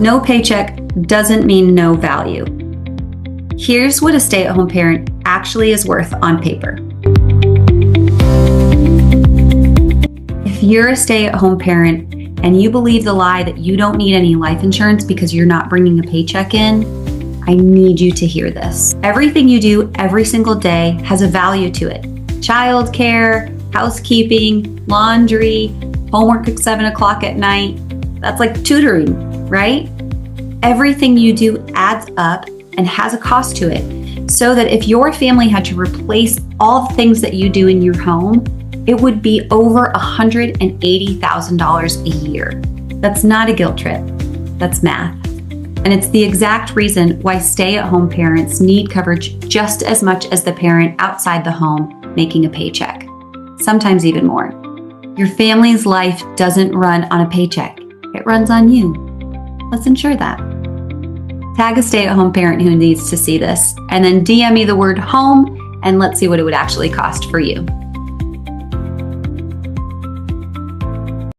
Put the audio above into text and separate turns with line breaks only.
No paycheck doesn't mean no value. Here's what a stay-at-home parent actually is worth on paper. If you're a stay-at-home parent and you believe the lie that you don't need any life insurance because you're not bringing a paycheck in, I need you to hear this. Everything you do every single day has a value to it. Childcare, housekeeping, laundry, homework at 7 o'clock at night. That's like tutoring, right? Everything you do adds up and has a cost to it. So that if your family had to replace all the things that you do in your home, it would be over $180,000 a year. That's not a guilt trip. That's math. And it's the exact reason why stay-at-home parents need coverage just as much as the parent outside the home making a paycheck, sometimes even more. Your family's life doesn't run on a paycheck. It runs on you. Let's ensure that. Tag a stay-at-home parent who needs to see this, and then DM me the word home, and let's see what it would actually cost for you.